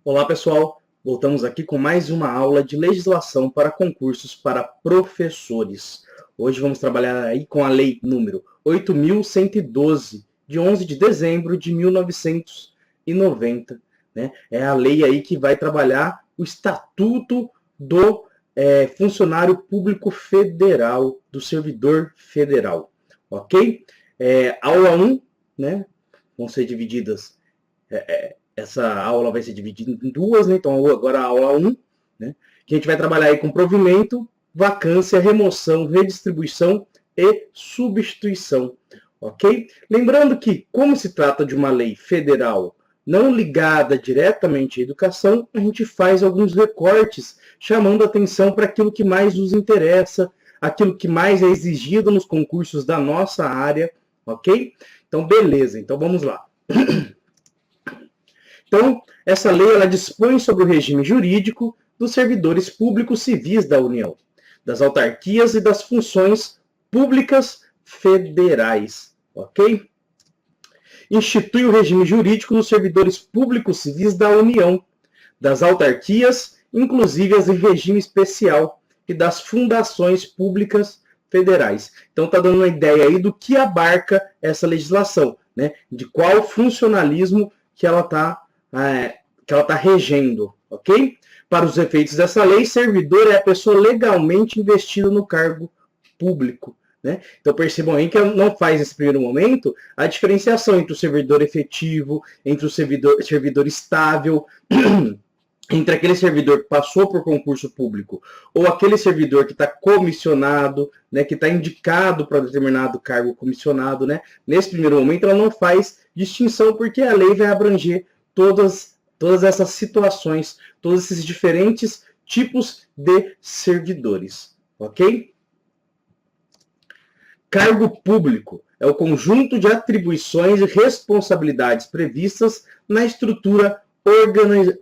Olá pessoal, voltamos aqui com mais uma aula de legislação para concursos para professores. Hoje vamos trabalhar aí com a lei número 8.112, de 11 de dezembro de 1990. Né? É a lei aí que vai trabalhar o Estatuto do Funcionário Público Federal, do Servidor Federal. Ok? Aula 1, né? Vão ser divididas... essa aula vai ser dividida em duas, né? Então agora a aula 1, né? Que a gente vai trabalhar aí com provimento, vacância, remoção, redistribuição e substituição, ok? Lembrando que, como se trata de uma lei federal não ligada diretamente à educação, a gente faz alguns recortes chamando atenção para aquilo que mais nos interessa, aquilo que mais é exigido nos concursos da nossa área, ok? Então, beleza. Então, vamos lá. Então, essa lei ela dispõe sobre o regime jurídico dos servidores públicos civis da União, das autarquias e das funções públicas federais, ok? Institui o regime jurídico dos servidores públicos civis da União, das autarquias, inclusive as em regime especial, e das fundações públicas federais. Então, está dando uma ideia aí do que abarca essa legislação, né? De qual funcionalismo que ela está regendo, ok? Para os efeitos dessa lei, servidor é a pessoa legalmente investida no cargo público, né? Então percebam aí que não faz nesse primeiro momento a diferenciação entre o servidor efetivo, entre o servidor estável, entre aquele servidor que passou por concurso público ou aquele servidor que está comissionado, né, que está indicado para determinado cargo comissionado, né? Nesse primeiro momento ela não faz distinção porque a lei vai abranger todas essas situações, todos esses diferentes tipos de servidores, ok? Cargo público é o conjunto de atribuições e responsabilidades previstas na estrutura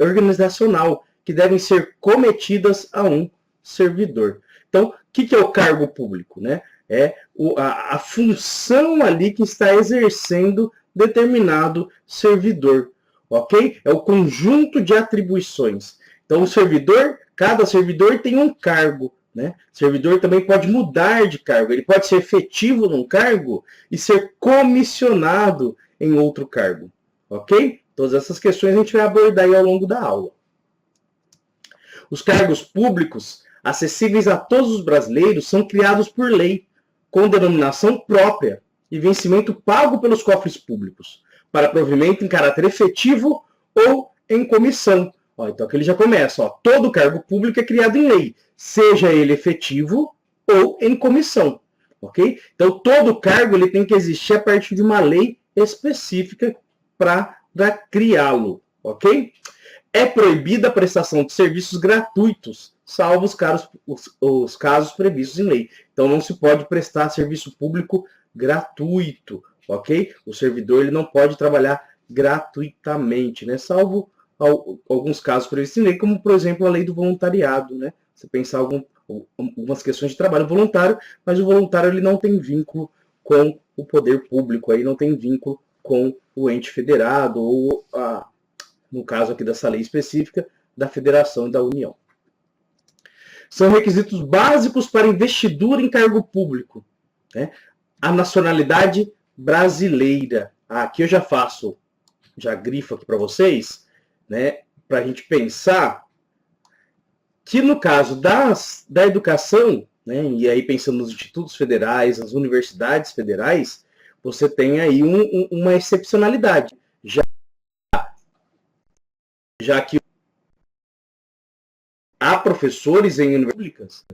organizacional que devem ser cometidas a um servidor. Então, o que é o cargo público? Né? É a função ali que está exercendo determinado servidor, ok? É o conjunto de atribuições. Então, cada servidor tem um cargo, né? O servidor também pode mudar de cargo, ele pode ser efetivo num cargo e ser comissionado em outro cargo, ok? Todas essas questões a gente vai abordar aí ao longo da aula. Os cargos públicos, acessíveis a todos os brasileiros, são criados por lei, com denominação própria e vencimento pago pelos cofres públicos, para provimento em caráter efetivo ou em comissão. Então aqui ele já começa. Todo cargo público é criado em lei, seja ele efetivo ou em comissão. Ok? Então todo cargo ele tem que existir a partir de uma lei específica para criá-lo. Ok? É proibida a prestação de serviços gratuitos, salvo os casos previstos em lei. Então não se pode prestar serviço público gratuito, ok? O servidor ele não pode trabalhar gratuitamente, né? Salvo alguns casos previstos em lei, como por exemplo a lei do voluntariado, né? Você pensar algumas questões de trabalho voluntário, mas o voluntário ele não tem vínculo com o poder público, aí não tem vínculo com o ente federado ou no caso aqui dessa lei específica, da federação e da União. São requisitos básicos para investidura em cargo público, né? A nacionalidade brasileira. Aqui eu já grifo aqui para vocês, né? Para a gente pensar que no caso da educação, né? E aí pensando nos institutos federais, nas universidades federais, você tem aí uma excepcionalidade. Já que há professores em universidades públicas,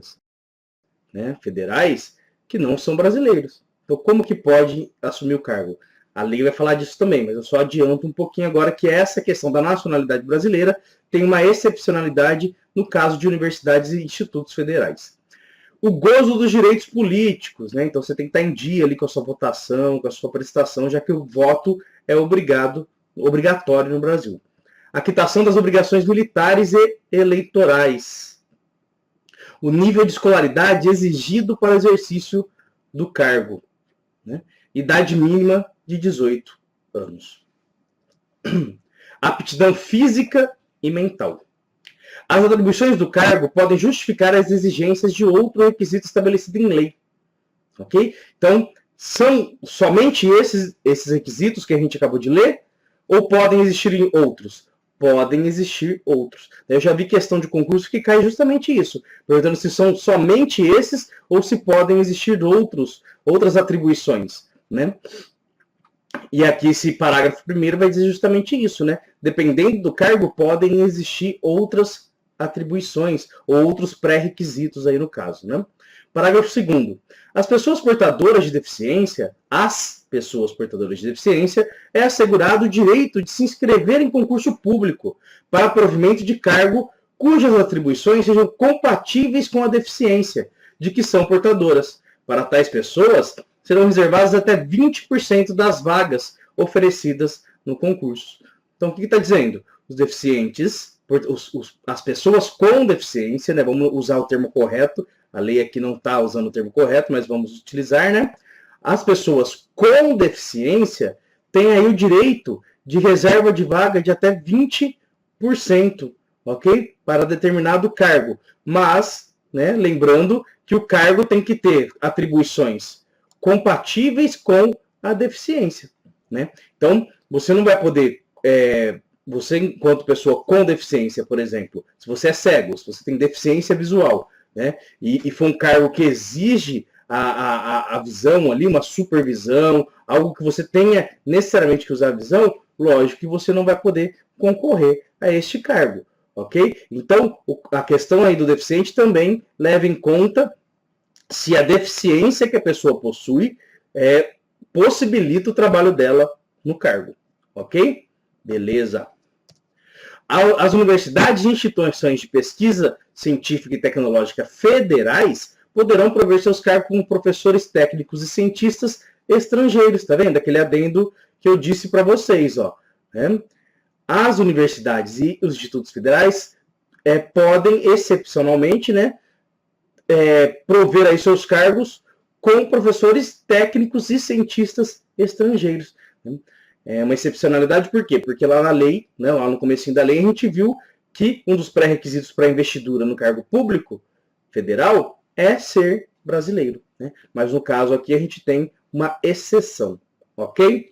né, federais, que não são brasileiros. Então, como que pode assumir o cargo? A lei vai falar disso também, mas eu só adianto um pouquinho agora que essa questão da nacionalidade brasileira tem uma excepcionalidade no caso de universidades e institutos federais. O gozo dos direitos políticos, né? Então você tem que estar em dia ali com a sua votação, com a sua prestação, já que o voto é obrigatório no Brasil. A quitação das obrigações militares e eleitorais. O nível de escolaridade exigido para o exercício do cargo. Né? Idade mínima de 18 anos. Aptidão física e mental. As atribuições do cargo podem justificar as exigências de outro requisito estabelecido em lei. Ok? Então, são somente esses requisitos que a gente acabou de ler? Ou podem existir outros? Podem existir outros. Eu já vi questão de concurso que cai justamente isso, perguntando se são somente esses ou se podem existir outras atribuições, né? E aqui esse parágrafo primeiro vai dizer justamente isso, né? Dependendo do cargo, podem existir outras atribuições ou outros pré-requisitos aí no caso, né? Parágrafo 2º. As pessoas portadoras de deficiência, é assegurado o direito de se inscrever em concurso público para provimento de cargo cujas atribuições sejam compatíveis com a deficiência de que são portadoras. Para tais pessoas, serão reservadas até 20% das vagas oferecidas no concurso. Então, o que está dizendo? Os deficientes, as pessoas com deficiência, né, vamos usar o termo correto, a lei aqui não está usando o termo correto, mas vamos utilizar, né? As pessoas com deficiência têm aí o direito de reserva de vaga de até 20%, ok? Para determinado cargo. Mas, né, lembrando que o cargo tem que ter atribuições compatíveis com a deficiência, né? Então, você não vai poder, você enquanto pessoa com deficiência, por exemplo, se você é cego, se você tem deficiência visual, né, e for um cargo que exige a visão ali, uma supervisão, algo que você tenha necessariamente que usar a visão, lógico que você não vai poder concorrer a este cargo, ok? Então, a questão aí do deficiente também leva em conta se a deficiência que a pessoa possui possibilita o trabalho dela no cargo, ok? Beleza. As universidades e instituições de pesquisa científica e tecnológica federais poderão prover seus cargos como professores técnicos e cientistas estrangeiros, tá vendo? Aquele adendo que eu disse para vocês, ó. Né? As universidades e os institutos federais podem, excepcionalmente, né, prover aí seus cargos com professores técnicos e cientistas estrangeiros. Né? É uma excepcionalidade, por quê? Porque lá na lei, né, lá no comecinho da lei, a gente viu que um dos pré-requisitos para investidura no cargo público federal é ser brasileiro. Né? Mas no caso aqui a gente tem uma exceção, ok?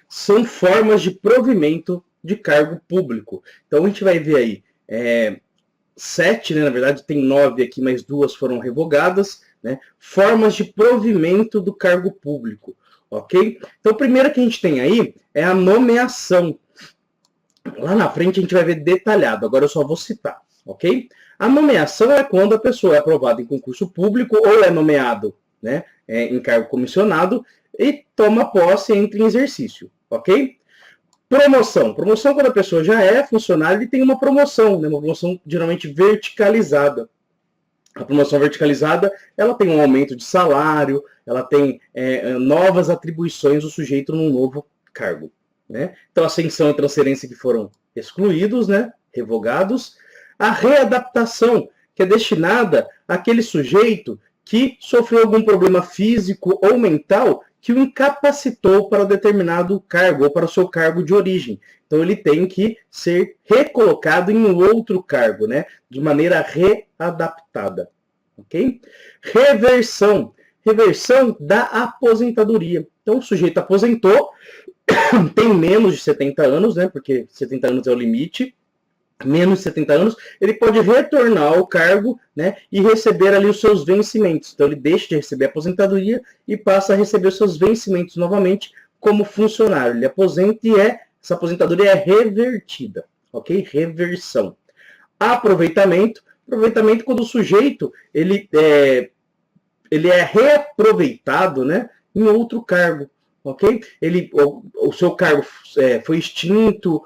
São formas de provimento de cargo público. Então a gente vai ver aí 7, né, na verdade tem 9 aqui, mas 2 foram revogadas, né? Formas de provimento do cargo público. Ok? Então, o primeiro que a gente tem aí é a nomeação. Lá na frente a gente vai ver detalhado, agora eu só vou citar, ok? A nomeação é quando a pessoa é aprovada em concurso público ou é nomeado, né, em cargo comissionado e toma posse e entra em exercício, ok? Promoção. Promoção quando a pessoa já é funcionário e tem uma promoção, né, uma promoção geralmente verticalizada. A promoção verticalizada, ela tem um aumento de salário, ela tem novas atribuições do sujeito num novo cargo. Né? Então, ascensão e transferência que foram excluídos, né? Revogados. A readaptação, que é destinada àquele sujeito que sofreu algum problema físico ou mental que o incapacitou para determinado cargo ou para o seu cargo de origem. Então, ele tem que ser recolocado em um outro cargo, né? De maneira readaptada. Ok? Reversão. Reversão da aposentadoria. Então, o sujeito aposentou, tem menos de 70 anos, né? Porque 70 anos é o limite. Menos de 70 anos, ele pode retornar ao cargo, né, e receber ali os seus vencimentos. Então, ele deixa de receber a aposentadoria e passa a receber os seus vencimentos novamente como funcionário. Ele aposenta e essa aposentadoria é revertida, ok? Reversão. Aproveitamento. Aproveitamento quando o sujeito ele é reaproveitado, né, em outro cargo, ok? O seu cargo foi extinto,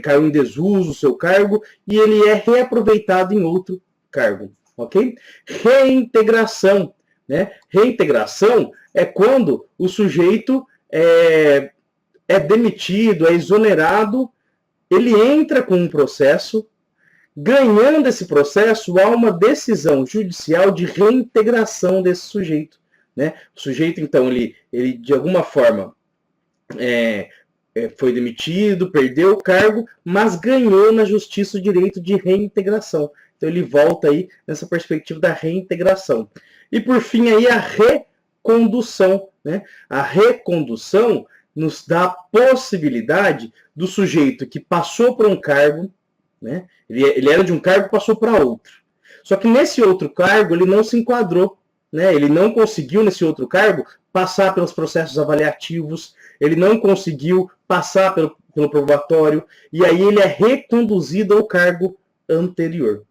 caiu em desuso o seu cargo, e ele é reaproveitado em outro cargo, ok? Reintegração, né? Reintegração é quando o sujeito é demitido, é exonerado, ele entra com um processo, ganhando esse processo, há uma decisão judicial de reintegração desse sujeito. Né? O sujeito, então, ele de alguma forma foi demitido, perdeu o cargo, mas ganhou na justiça o direito de reintegração. Então ele volta aí nessa perspectiva da reintegração. E por fim aí a recondução, né? A recondução nos dá a possibilidade do sujeito que passou por um cargo, né? Ele era de um cargo e passou para outro. Só que nesse outro cargo ele não se enquadrou, né? Ele não conseguiu nesse outro cargo passar pelos processos avaliativos, ele não conseguiu passar pelo probatório, e aí ele é reconduzido ao cargo anterior.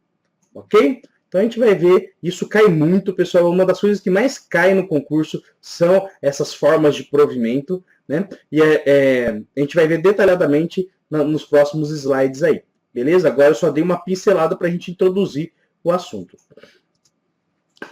Ok? Então a gente vai ver, isso cai muito, pessoal, uma das coisas que mais cai no concurso são essas formas de provimento, né? E a gente vai ver detalhadamente nos próximos slides aí, beleza? Agora eu só dei uma pincelada para a gente introduzir o assunto.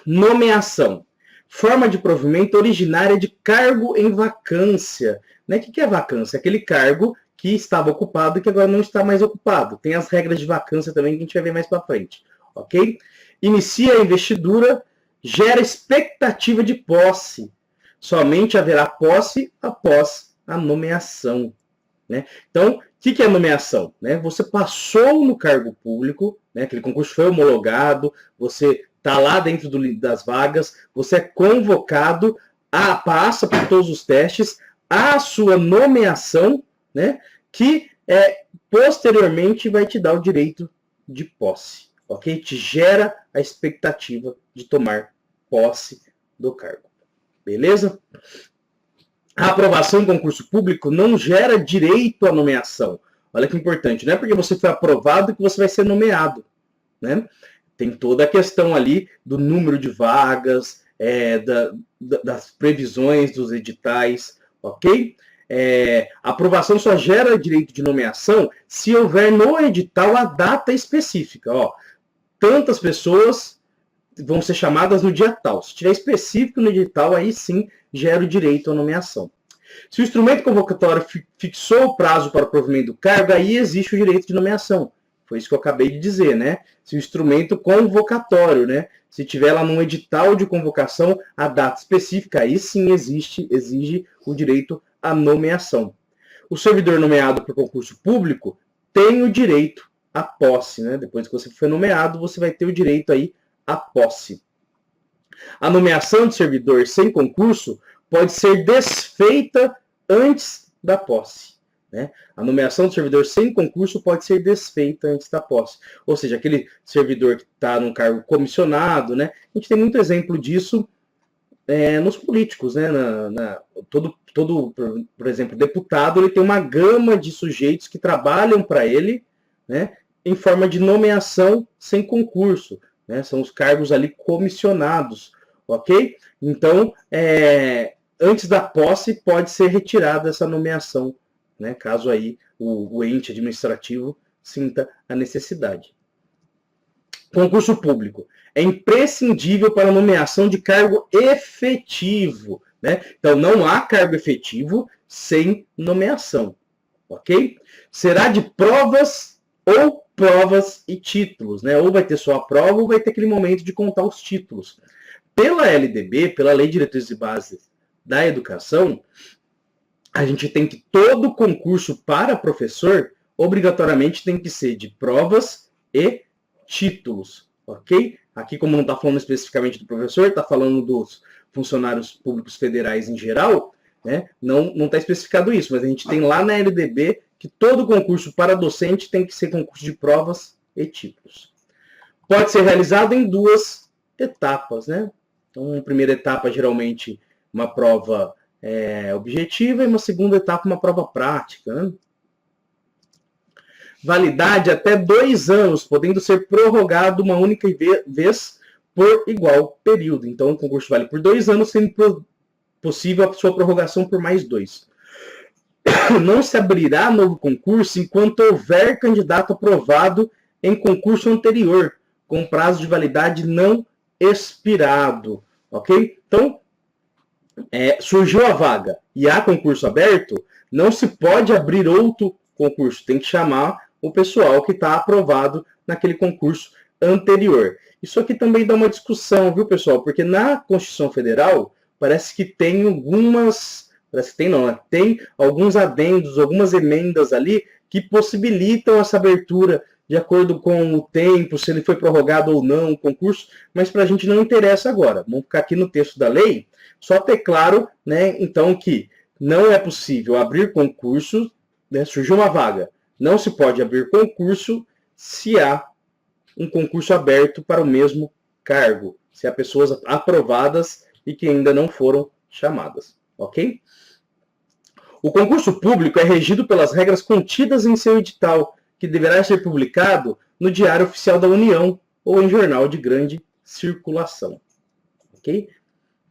Nomeação. Forma de provimento originária de cargo em vacância. Né? O que é vacância? Aquele cargo que estava ocupado e que agora não está mais ocupado. Tem as regras de vacância também que a gente vai ver mais para frente. Ok? Inicia a investidura, gera expectativa de posse. Somente haverá posse após a nomeação. Né? Então, o que é nomeação? Né? Você passou no cargo público, né? Aquele concurso foi homologado, você está lá dentro das vagas, você é convocado, passa por todos os testes, a sua nomeação, né? Que posteriormente vai te dar o direito de posse, ok? Te gera a expectativa de tomar posse do cargo, beleza? A aprovação em concurso público não gera direito à nomeação. Olha que importante, não é porque você foi aprovado que você vai ser nomeado, né? Tem toda a questão ali do número de vagas, das previsões dos editais, ok? A aprovação só gera direito de nomeação se houver no edital a data específica. Ó, tantas pessoas vão ser chamadas no dia tal. Se tiver específico no edital, aí sim gera o direito à nomeação. Se o instrumento convocatório fixou o prazo para o provimento do cargo, aí existe o direito de nomeação. Foi isso que eu acabei de dizer, né? Se o instrumento convocatório, né? Se tiver lá num edital de convocação a data específica, aí sim exige o direito à nomeação. O servidor nomeado por concurso público tem o direito à posse, né? Depois que você foi nomeado, você vai ter o direito aí à posse. A nomeação de servidor sem concurso pode ser desfeita antes da posse. Né? A nomeação do servidor sem concurso pode ser desfeita antes da posse. Ou seja, aquele servidor que está num cargo comissionado, né? A gente tem muito exemplo disso nos políticos. Né? Por exemplo, deputado, ele tem uma gama de sujeitos que trabalham para ele, né? Em forma de nomeação sem concurso. Né? São os cargos ali comissionados. Ok? Então, antes da posse, pode ser retirada essa nomeação, né, caso aí o ente administrativo sinta a necessidade. Concurso público. É imprescindível para a nomeação de cargo efetivo. Né? Então, não há cargo efetivo sem nomeação. Ok? Será de provas ou provas e títulos. Né? Ou vai ter só a prova ou vai ter aquele momento de contar os títulos. Pela LDB, pela Lei de Diretrizes e Bases da Educação, a gente tem que todo concurso para professor, obrigatoriamente tem que ser de provas e títulos, ok? Aqui, como não está falando especificamente do professor, está falando dos funcionários públicos federais em geral, né? Não está especificado isso, mas a gente tem lá na LDB que todo concurso para docente tem que ser concurso de provas e títulos. Pode ser realizado em 2 etapas, né? Então, uma primeira etapa, geralmente, uma prova objetiva, e uma segunda etapa, uma prova prática. Né? Validade até 2 anos, podendo ser prorrogado uma única vez por igual período. Então, o concurso vale por 2 anos, sendo possível a sua prorrogação por mais 2. Não se abrirá novo concurso enquanto houver candidato aprovado em concurso anterior, com prazo de validade não expirado. Ok? Então, surgiu a vaga e há concurso aberto, não se pode abrir outro concurso. Tem que chamar o pessoal que está aprovado naquele concurso anterior. Isso aqui também dá uma discussão, viu, pessoal? Porque na Constituição Federal parece que tem algumas Parece que tem não, né? Tem alguns adendos, algumas emendas ali que possibilitam essa abertura de acordo com o tempo, se ele foi prorrogado ou não, o concurso, mas para a gente não interessa agora. Vamos ficar aqui no texto da lei, só ter claro, né, então, que não é possível abrir concurso, né, surgiu uma vaga, não se pode abrir concurso se há um concurso aberto para o mesmo cargo, se há pessoas aprovadas e que ainda não foram chamadas, ok? O concurso público é regido pelas regras contidas em seu edital, que deverá ser publicado no Diário Oficial da União ou em jornal de grande circulação. Ok?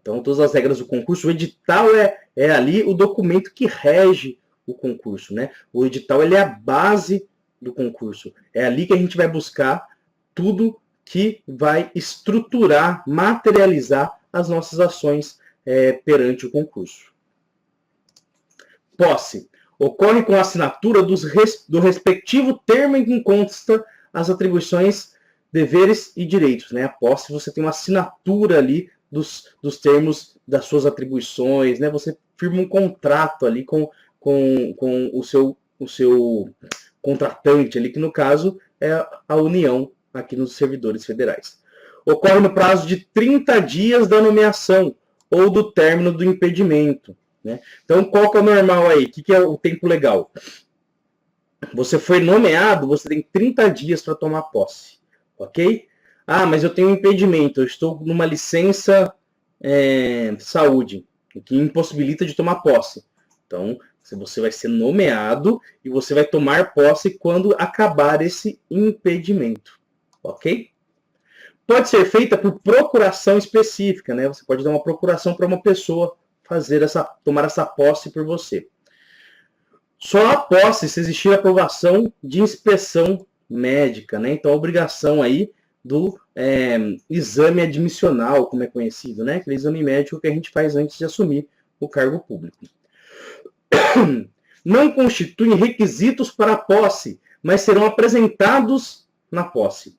Então, todas as regras do concurso, o edital é ali o documento que rege o concurso, né? O edital ele é a base do concurso. É ali que a gente vai buscar tudo que vai estruturar, materializar as nossas ações perante o concurso. Posse. Ocorre com a assinatura do respectivo termo em que consta as atribuições, deveres e direitos. Né? A posse, você tem uma assinatura ali dos termos das suas atribuições, né? Você firma um contrato ali com o seu contratante, ali, que no caso é a União, aqui nos servidores federais. Ocorre no prazo de 30 dias da nomeação ou do término do impedimento. Né? Então, qual que é o normal aí? O que é o tempo legal? Você foi nomeado, você tem 30 dias para tomar posse, ok? Ah, mas eu tenho um impedimento, eu estou numa licença saúde, o que impossibilita de tomar posse. Então, você vai ser nomeado e você vai tomar posse quando acabar esse impedimento, ok? Pode ser feita por procuração específica, né? Você pode dar uma procuração para uma pessoa tomar essa posse por você. Só a posse se existir aprovação de inspeção médica, né? Então, a obrigação aí do exame admissional, como é conhecido, né? Aquele exame médico que a gente faz antes de assumir o cargo público. Não constituem requisitos para a posse, mas serão apresentados na posse.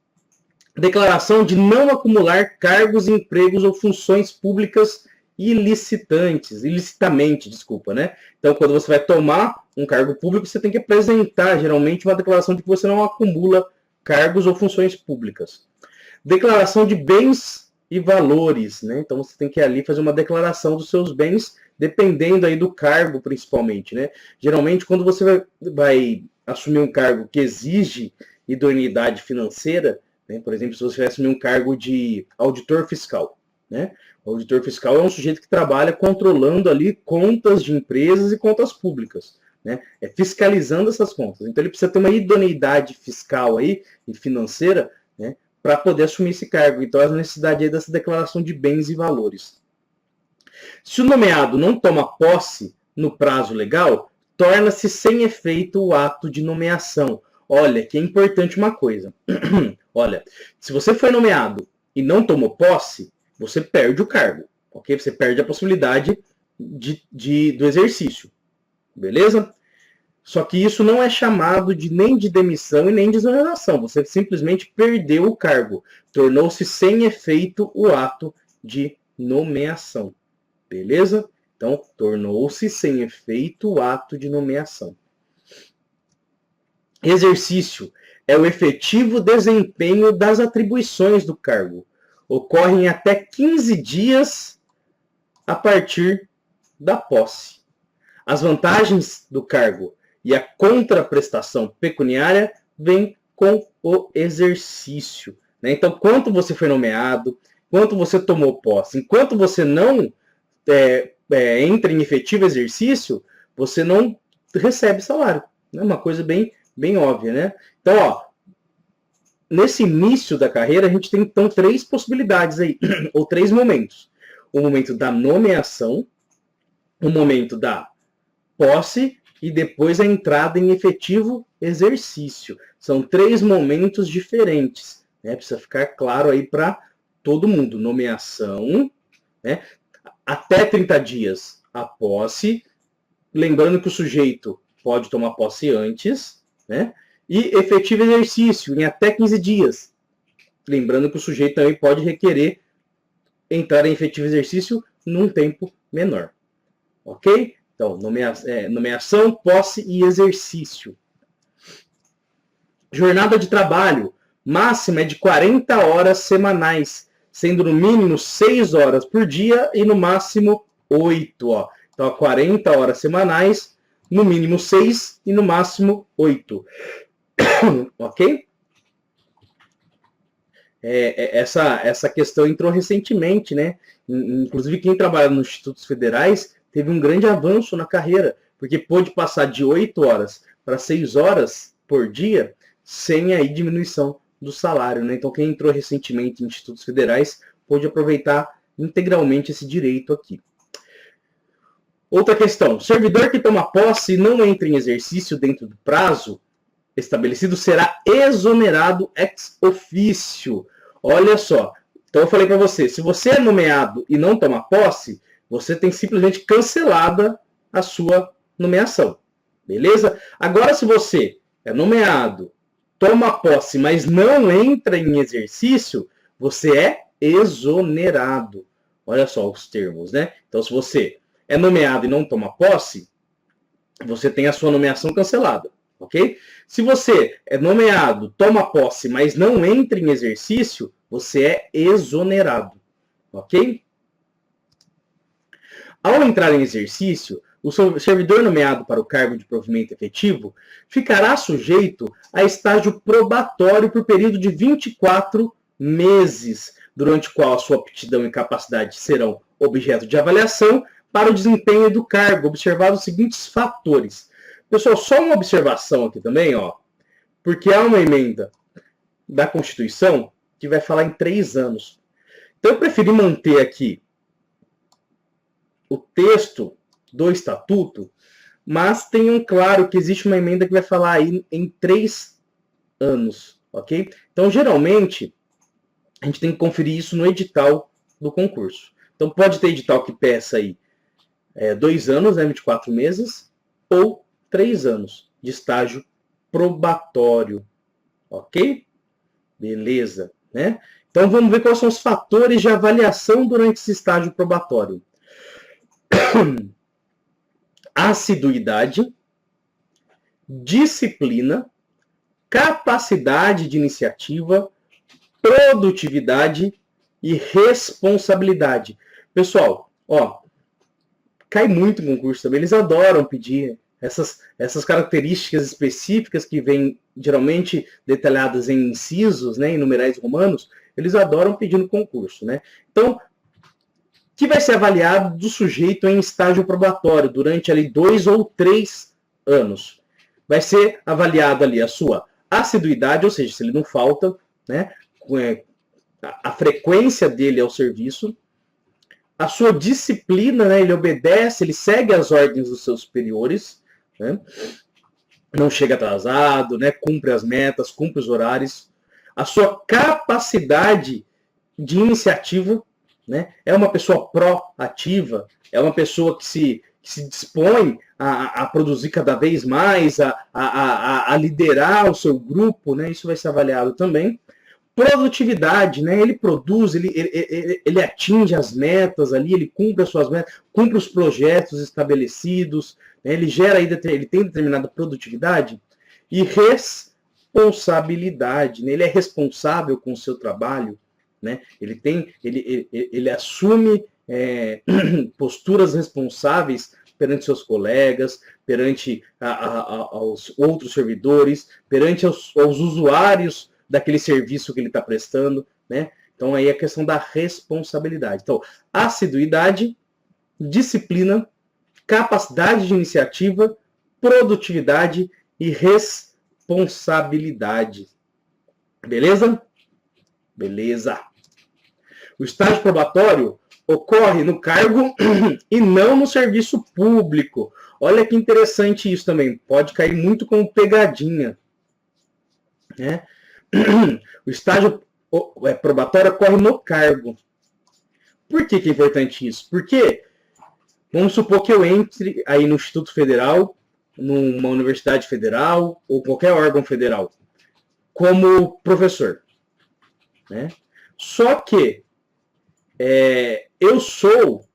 Declaração de não acumular cargos, empregos ou funções públicas ilicitamente, né? Então, quando você vai tomar um cargo público, você tem que apresentar, geralmente, uma declaração de que você não acumula cargos ou funções públicas. Declaração de bens e valores, né? Então, você tem que ali fazer uma declaração dos seus bens, dependendo aí do cargo, principalmente, né? Geralmente, quando você vai assumir um cargo que exige idoneidade financeira, né? Por exemplo, se você vai assumir um cargo de auditor fiscal, né? O auditor fiscal é um sujeito que trabalha controlando ali contas de empresas e contas públicas, né? Fiscalizando essas contas. Então ele precisa ter uma idoneidade fiscal aí e financeira, né, para poder assumir esse cargo. Então a necessidade aí dessa declaração de bens e valores. Se o nomeado não toma posse no prazo legal, torna-se sem efeito o ato de nomeação. Olha, que é importante uma coisa. Olha, se você foi nomeado e não tomou posse, você perde o cargo, ok? Você perde a possibilidade do exercício, beleza? Só que isso não é chamado nem de demissão e nem de exoneração. Você simplesmente perdeu o cargo. Tornou-se sem efeito o ato de nomeação, beleza? Então, tornou-se sem efeito o ato de nomeação. Exercício é o efetivo desempenho das atribuições do cargo. Ocorrem até 15 dias a partir da posse. As vantagens do cargo e a contraprestação pecuniária vêm com o exercício. Né? Então, quanto você foi nomeado, quanto você tomou posse, enquanto você não entra em efetivo exercício, você não recebe salário. É uma coisa bem óbvia, né? Então, ó, nesse início da carreira, a gente tem, então, 3 possibilidades aí, ou 3 momentos. O momento da nomeação, o momento da posse e depois a entrada em efetivo exercício. São 3 momentos diferentes, né? Precisa ficar claro aí para todo mundo. Nomeação, né? Até 30 dias a posse, lembrando que o sujeito pode tomar posse antes, né? E efetivo exercício em até 15 dias. Lembrando que o sujeito também pode requerer entrar em efetivo exercício num tempo menor. Ok? Então, nomeação, posse e exercício. Jornada de trabalho máxima é de 40 horas semanais, sendo no mínimo 6 horas por dia e no máximo 8. Ó. Então, 40 horas semanais, no mínimo 6 e no máximo 8. Ok? Essa questão entrou recentemente, né? Inclusive, quem trabalha nos institutos federais teve um grande avanço na carreira, porque pôde passar de 8 horas para 6 horas por dia, sem aí diminuição do salário, né? Então, quem entrou recentemente em institutos federais pôde aproveitar integralmente esse direito aqui. Outra questão, servidor que toma posse e não entra em exercício dentro do prazo estabelecido será exonerado ex officio. Olha só, então eu falei para você, se você é nomeado e não toma posse, você tem simplesmente cancelada a sua nomeação, beleza? Agora, se você é nomeado, toma posse, mas não entra em exercício, você é exonerado. Olha só os termos, né? Então, se você é nomeado e não toma posse, você tem a sua nomeação cancelada, ok? Se você é nomeado, toma posse, mas não entra em exercício, você é exonerado, ok? Ao entrar em exercício, o servidor nomeado para o cargo de provimento efetivo ficará sujeito a estágio probatório por período de 24 meses, durante o qual a sua aptidão e capacidade serão objeto de avaliação para o desempenho do cargo, observados os seguintes fatores. Pessoal, só uma observação aqui também, ó, porque há uma emenda da Constituição que vai falar em 3 anos. Então eu preferi manter aqui o texto do estatuto, mas tenham claro que existe uma emenda que vai falar aí em 3 anos, ok? Então, geralmente, a gente tem que conferir isso no edital do concurso. Então, pode ter edital que peça aí 2 anos, né, 24 meses, ou 3 anos de estágio probatório, ok? Beleza, né? Então, vamos ver quais são os fatores de avaliação durante esse estágio probatório. Assiduidade, disciplina, capacidade de iniciativa, produtividade e responsabilidade. Pessoal, ó, cai muito em concurso também, eles adoram pedir essas características específicas que vêm geralmente detalhadas em incisos, né, em numerais romanos, eles adoram pedir no concurso, né? Então, que vai ser avaliado do sujeito em estágio probatório durante ali 2 ou 3 anos. Vai ser avaliado ali a sua assiduidade, ou seja, se ele não falta, né, a frequência dele ao serviço, a sua disciplina, né, ele obedece, ele segue as ordens dos seus superiores, né, não chega atrasado, né, cumpre as metas, cumpre os horários, a sua capacidade de iniciativa, né, é uma pessoa proativa, é uma pessoa que se dispõe a produzir cada vez mais, a liderar o seu grupo, né, isso vai ser avaliado também. Produtividade, né? Ele produz, ele atinge as metas ali, ele cumpre as suas metas, cumpre os projetos estabelecidos, né? Ele gera aí, ele tem determinada produtividade. E responsabilidade, né? Ele é responsável com o seu trabalho, né? Ele assume posturas responsáveis perante seus colegas, perante aos outros servidores, perante aos usuários daquele serviço que ele está prestando, né? Então aí é a questão da responsabilidade. Então, assiduidade, disciplina, capacidade de iniciativa, produtividade e responsabilidade. Beleza? Beleza. O estágio probatório ocorre no cargo e não no serviço público. Olha que interessante isso também. Pode cair muito como pegadinha, né? O estágio probatório ocorre no cargo. Por que é importante isso? Porque vamos supor que eu entre aí no Instituto Federal, numa universidade federal ou qualquer órgão federal, como professor, né? Só que eu sou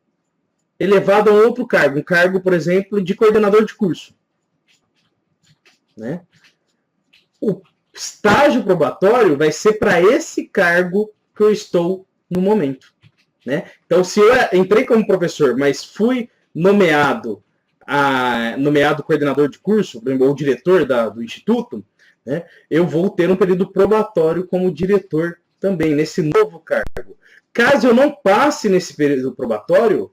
elevado a um outro cargo, um cargo, por exemplo, de coordenador de curso, né? O estágio probatório vai ser para esse cargo que eu estou no momento, né? Então, se eu entrei como professor, mas fui nomeado coordenador de curso, ou diretor do instituto, né, eu vou ter um período probatório como diretor também, nesse novo cargo. Caso eu não passe nesse período probatório,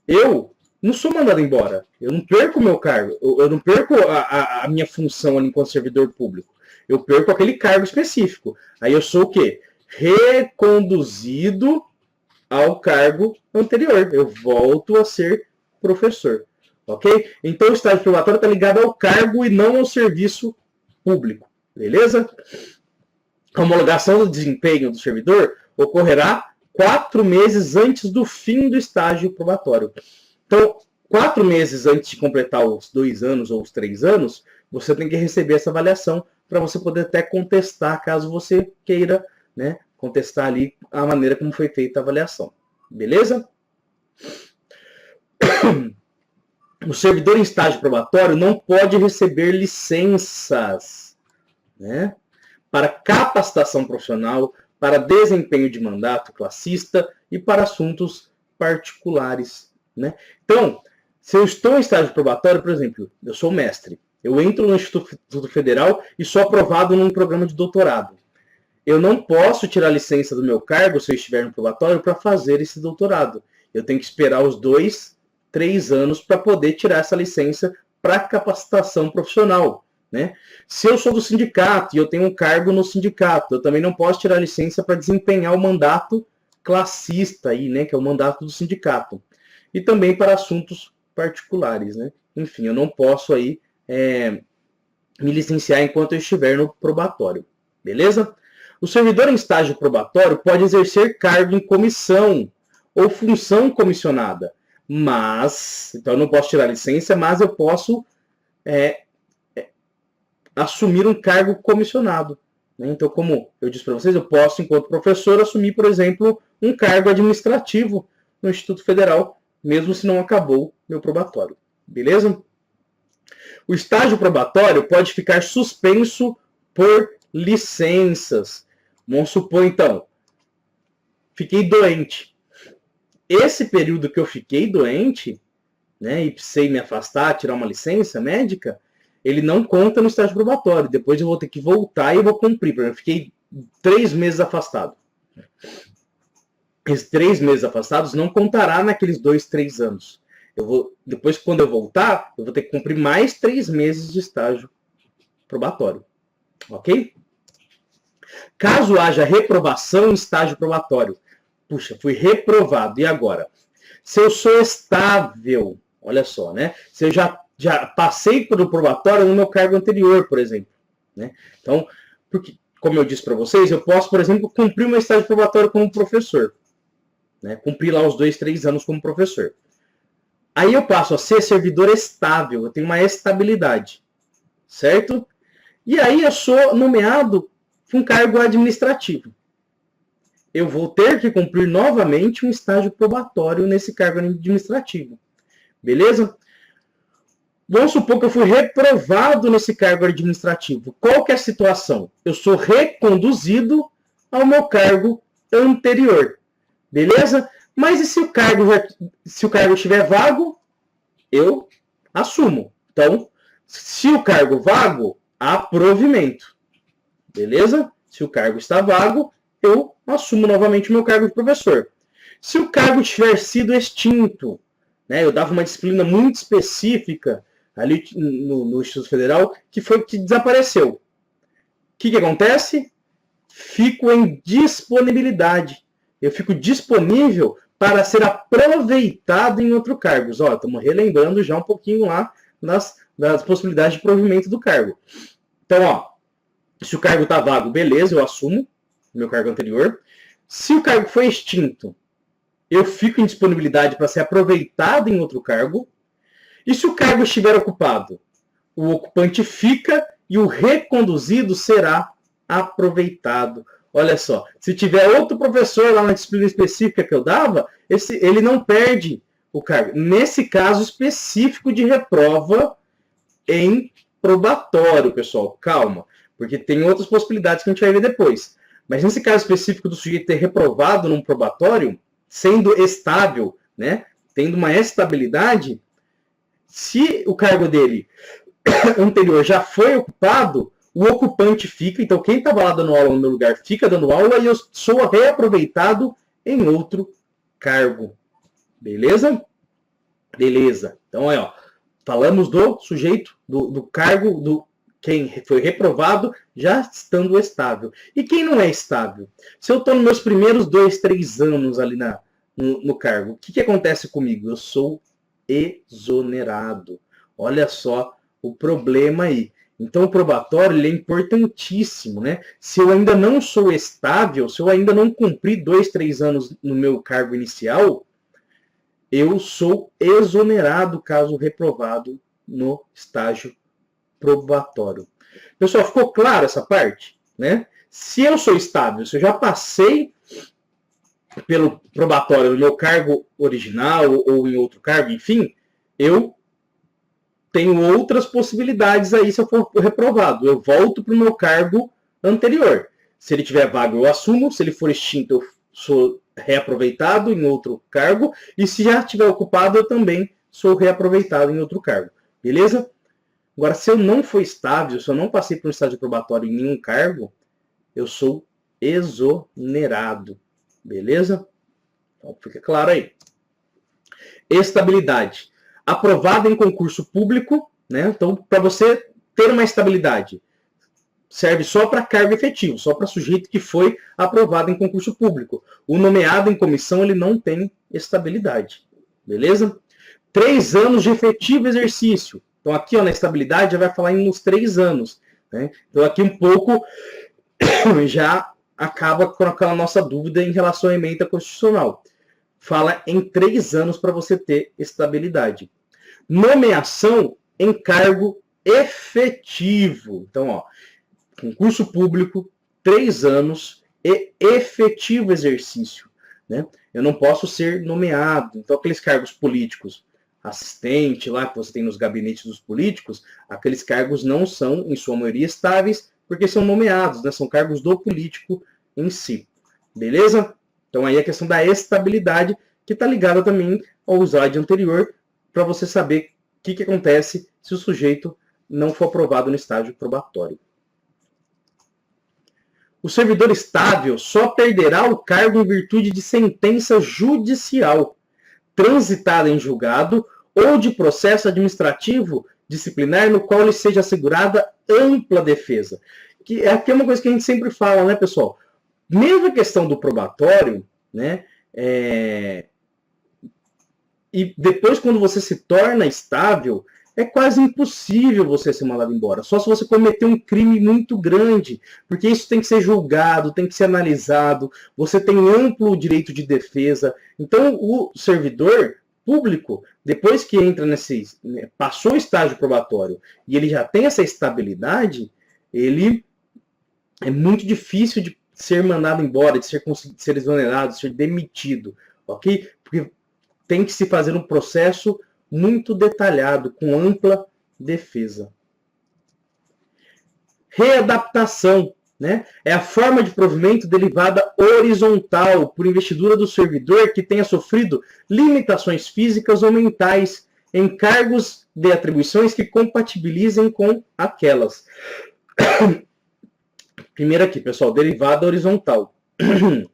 eu não sou mandado embora. Eu não perco o meu cargo. Eu não perco a minha função ali enquanto servidor público. Eu perco aquele cargo específico. Aí eu sou o quê? Reconduzido ao cargo anterior. Eu volto a ser professor. Ok? Então o estágio probatório está ligado ao cargo e não ao serviço público. Beleza? A homologação do desempenho do servidor ocorrerá 4 meses antes do fim do estágio probatório. Então, 4 meses antes de completar os 2 anos ou os 3 anos, você tem que receber essa avaliação para você poder até contestar, caso você queira, né, contestar ali a maneira como foi feita a avaliação. Beleza? O servidor em estágio probatório não pode receber licenças, né, para capacitação profissional, para desempenho de mandato classista e para assuntos particulares, né? Então, se eu estou em estágio probatório, por exemplo, eu sou mestre, eu entro no Instituto Federal e sou aprovado num programa de doutorado. Eu não posso tirar licença do meu cargo, se eu estiver no probatório, para fazer esse doutorado. Eu tenho que esperar os 2, 3 anos para poder tirar essa licença para capacitação profissional, né? Se eu sou do sindicato e eu tenho um cargo no sindicato, eu também não posso tirar licença para desempenhar o mandato classista aí, né, que é o mandato do sindicato. E também para assuntos particulares, né? Enfim, eu não posso aí me licenciar enquanto eu estiver no probatório. Beleza? O servidor em estágio probatório pode exercer cargo em comissão ou função comissionada, mas, então eu não posso tirar licença, mas eu posso assumir um cargo comissionado, né? Então, como eu disse para vocês, eu posso, enquanto professor, assumir, por exemplo, um cargo administrativo no Instituto Federal, mesmo se não acabou meu probatório. Beleza? O estágio probatório pode ficar suspenso por licenças. Vamos supor, então, fiquei doente. Esse período que eu fiquei doente, né, e precisei me afastar, tirar uma licença médica, ele não conta no estágio probatório. Depois eu vou ter que voltar e eu vou cumprir. Por exemplo, eu fiquei 3 meses afastado. Esses 3 meses afastados não contará naqueles 2, 3 anos. Depois, quando eu voltar, eu vou ter que cumprir mais 3 meses de estágio probatório. Ok? Caso haja reprovação em estágio probatório. Puxa, fui reprovado. E agora? Se eu sou estável, olha só, né? Se eu já passei pelo probatório no meu cargo anterior, por exemplo, né? Então, porque, como eu disse para vocês, eu posso, por exemplo, cumprir o meu estágio probatório como professor, né? Cumprir lá os 2, 3 anos como professor. Aí eu passo a ser servidor estável, eu tenho uma estabilidade, certo? E aí eu sou nomeado para um cargo administrativo. Eu vou ter que cumprir novamente um estágio probatório nesse cargo administrativo. Beleza? Vamos supor que eu fui reprovado nesse cargo administrativo. Qual que é a situação? Eu sou reconduzido ao meu cargo anterior. Beleza? Mas e se o cargo estiver vago, eu assumo. Então, se o cargo vago, há provimento. Beleza? Se o cargo está vago, eu assumo novamente o meu cargo de professor. Se o cargo tiver sido extinto, né, eu dava uma disciplina muito específica ali no Instituto Federal, que desapareceu. O que acontece? Fico em disponibilidade. Eu fico disponível para ser aproveitado em outros cargos. Ó, estamos relembrando já um pouquinho lá das possibilidades de provimento do cargo. Então, ó, se o cargo está vago, beleza, eu assumo o meu cargo anterior. Se o cargo foi extinto, eu fico em disponibilidade para ser aproveitado em outro cargo. E se o cargo estiver ocupado, o ocupante fica e o reconduzido será aproveitado. Olha só, se tiver outro professor lá na disciplina específica que eu dava, ele não perde o cargo. Nesse caso específico de reprova em probatório, pessoal, calma, porque tem outras possibilidades que a gente vai ver depois. Mas nesse caso específico do sujeito ter reprovado num probatório, sendo estável, né, tendo uma estabilidade, se o cargo dele anterior já foi ocupado, o ocupante fica, então quem estava lá dando aula no meu lugar fica dando aula e eu sou reaproveitado em outro cargo. Beleza? Beleza. Então, ó, falamos do sujeito, do cargo, do quem foi reprovado, já estando estável. E quem não é estável? Se eu estou nos meus primeiros 2, 3 anos ali no cargo, o que acontece comigo? Eu sou exonerado. Olha só o problema aí. Então, o probatório ele é importantíssimo, né? Se eu ainda não sou estável, se eu ainda não cumpri 2, 3 anos no meu cargo inicial, eu sou exonerado caso reprovado no estágio probatório. Pessoal, ficou claro essa parte? Né? Se eu sou estável, se eu já passei pelo probatório no meu cargo original ou em outro cargo, enfim, eu tenho outras possibilidades aí se eu for reprovado. Eu volto para o meu cargo anterior. Se ele tiver vaga, eu assumo. Se ele for extinto, eu sou reaproveitado em outro cargo. E se já estiver ocupado, eu também sou reaproveitado em outro cargo. Beleza? Agora, se eu não for estável, se eu não passei por um estágio probatório em nenhum cargo, eu sou exonerado. Beleza? Então, fica claro aí. Estabilidade. Aprovado em concurso público, né? Então, para você ter uma estabilidade, serve só para cargo efetivo, só para sujeito que foi aprovado em concurso público. O nomeado em comissão, ele não tem estabilidade. Beleza? 3 anos de efetivo exercício. Então, aqui ó, na estabilidade, já vai falar em uns 3 anos. Né? Então, aqui um pouco já acaba com aquela nossa dúvida em relação à emenda constitucional. Fala em 3 anos para você ter estabilidade. Nomeação em cargo efetivo. Então, ó, concurso público, 3 anos e efetivo exercício. Né? Eu não posso ser nomeado. Então, aqueles cargos políticos, assistente lá que você tem nos gabinetes dos políticos, aqueles cargos não são, em sua maioria, estáveis, porque são nomeados, né? São cargos do político em si. Beleza? Então, aí a questão da estabilidade, que está ligada também ao slide anterior, para você saber o que acontece se o sujeito não for aprovado no estágio probatório. O servidor estável só perderá o cargo em virtude de sentença judicial, transitada em julgado, ou de processo administrativo disciplinar no qual lhe seja assegurada ampla defesa. Que aqui é uma coisa que a gente sempre fala, né, pessoal? Mesmo a questão do probatório, né, e depois quando você se torna estável, é quase impossível você ser mandado embora. Só se você cometer um crime muito grande, porque isso tem que ser julgado, tem que ser analisado, você tem amplo direito de defesa. Então, o servidor público, depois que entra passou o estágio probatório e ele já tem essa estabilidade, ele é muito difícil de ser mandado embora, de ser exonerado, de ser demitido, ok? Porque tem que se fazer um processo muito detalhado, com ampla defesa. Readaptação, né? É a forma de provimento derivada horizontal por investidura do servidor que tenha sofrido limitações físicas ou mentais em cargos de atribuições que compatibilizem com aquelas. Primeiro aqui, pessoal, derivada horizontal. O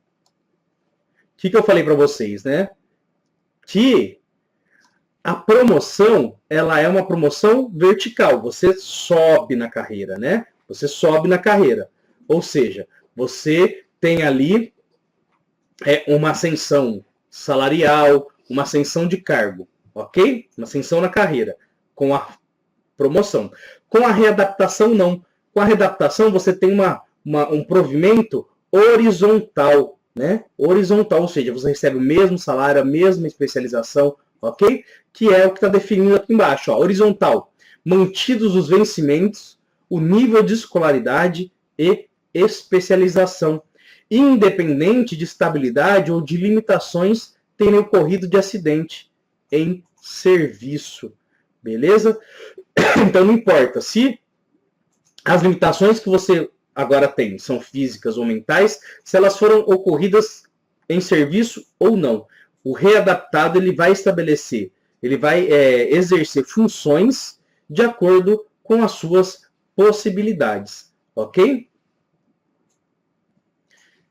que eu falei para vocês, né? Que a promoção, ela é uma promoção vertical. Você sobe na carreira, né? Você sobe na carreira. Ou seja, você tem ali uma ascensão salarial, uma ascensão de cargo, ok? Uma ascensão na carreira, com a promoção. Com a readaptação, não. Com a readaptação, você tem um provimento horizontal, né? Horizontal, ou seja, você recebe o mesmo salário, a mesma especialização, ok? Que é o que está definido aqui embaixo, ó, horizontal. Mantidos os vencimentos, o nível de escolaridade e especialização, independente de estabilidade ou de limitações terem ocorrido de acidente em serviço. Beleza? Então não importa se as limitações que você agora tem são físicas ou mentais, se elas foram ocorridas em serviço ou não. O readaptado ele vai estabelecer, ele vai exercer funções de acordo com as suas possibilidades. Ok?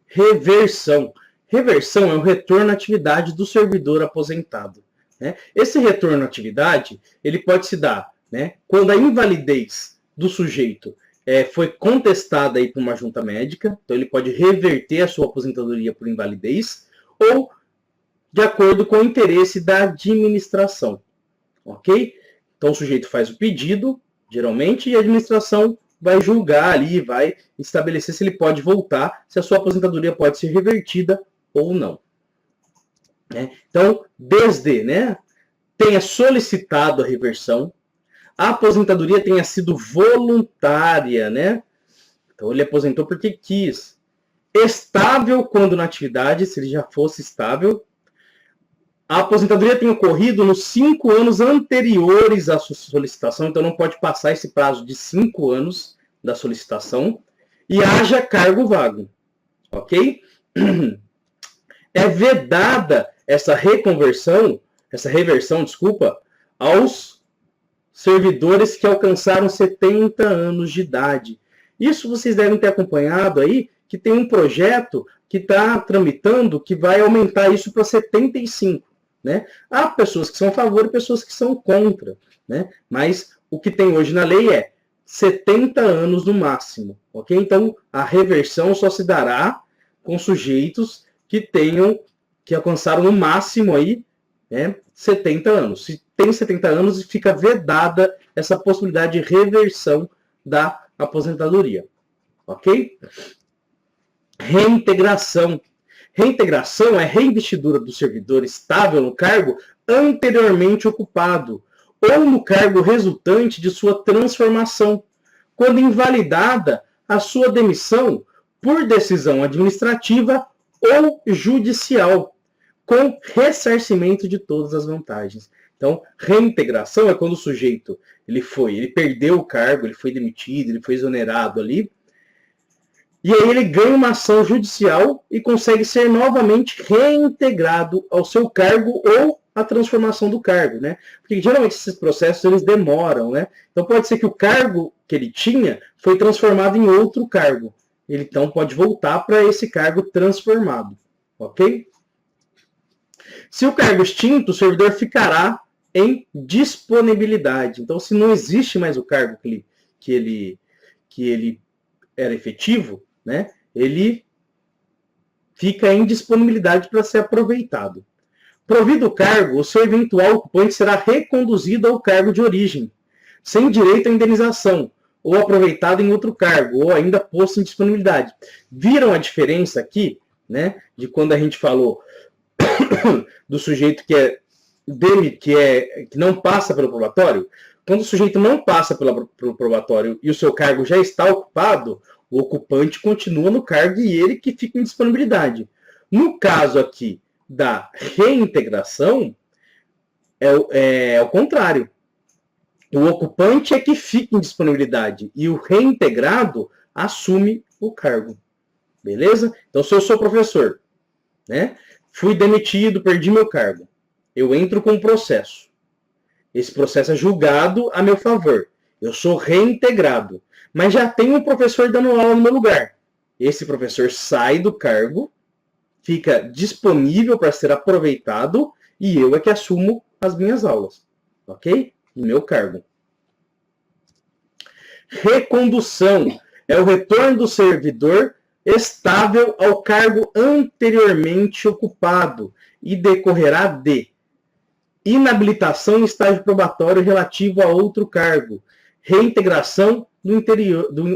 Reversão. Reversão é o retorno à atividade do servidor aposentado. Né? Esse retorno à atividade ele pode se dar, né, quando a invalidez do sujeito foi contestada aí por uma junta médica, então ele pode reverter a sua aposentadoria por invalidez, ou de acordo com o interesse da administração. Ok? Então o sujeito faz o pedido, geralmente, e a administração vai julgar ali, vai estabelecer se ele pode voltar, se a sua aposentadoria pode ser revertida ou não. Então, desde, né, tenha solicitado a reversão, a aposentadoria tenha sido voluntária, né? Então ele aposentou porque quis. Estável quando na atividade, se ele já fosse estável. A aposentadoria tem ocorrido nos 5 anos anteriores à sua solicitação, então não pode passar esse prazo de 5 anos da solicitação. E haja cargo vago, ok? É vedada essa reversão, aos servidores que alcançaram 70 anos de idade. Isso vocês devem ter acompanhado aí, que tem um projeto que está tramitando que vai aumentar isso para 75. Né? Há pessoas que são a favor e pessoas que são contra. Né? Mas o que tem hoje na lei é 70 anos no máximo. Okay? Então, a reversão só se dará com sujeitos que alcançaram no máximo aí, né, 70 anos. Se tem 70 anos, fica vedada essa possibilidade de reversão da aposentadoria. Ok? Reintegração. Reintegração é reinvestidura do servidor estável no cargo anteriormente ocupado ou no cargo resultante de sua transformação, quando invalidada a sua demissão por decisão administrativa ou judicial, com ressarcimento de todas as vantagens. Então, reintegração é quando o sujeito ele perdeu o cargo, ele foi demitido, ele foi exonerado ali, e aí ele ganha uma ação judicial e consegue ser novamente reintegrado ao seu cargo ou a transformação do cargo, né? Porque geralmente esses processos eles demoram, né? Então pode ser que o cargo que ele tinha foi transformado em outro cargo. Ele então pode voltar para esse cargo transformado, ok? Se o cargo extinto, o servidor ficará em disponibilidade. Então, se não existe mais o cargo que ele era efetivo, né, ele fica em disponibilidade para ser aproveitado. Provido o cargo, o seu eventual ocupante será reconduzido ao cargo de origem, sem direito à indenização, ou aproveitado em outro cargo, ou ainda posto em disponibilidade. Viram a diferença aqui, né, de quando a gente falou do sujeito que não passa pelo probatório? Quando o sujeito não passa pelo probatório e o seu cargo já está ocupado, o ocupante continua no cargo e ele que fica em disponibilidade. No caso aqui da reintegração, é o contrário. O ocupante é que fica em disponibilidade e o reintegrado assume o cargo. Beleza? Então, se eu sou professor, né, fui demitido, perdi meu cargo, eu entro com um processo. Esse processo é julgado a meu favor. Eu sou reintegrado. Mas já tem um professor dando aula no meu lugar. Esse professor sai do cargo, fica disponível para ser aproveitado e eu é que assumo as minhas aulas. Ok? No meu cargo. Recondução é o retorno do servidor estável ao cargo anteriormente ocupado e decorrerá de inabilitação em estágio probatório relativo a outro cargo, reintegração do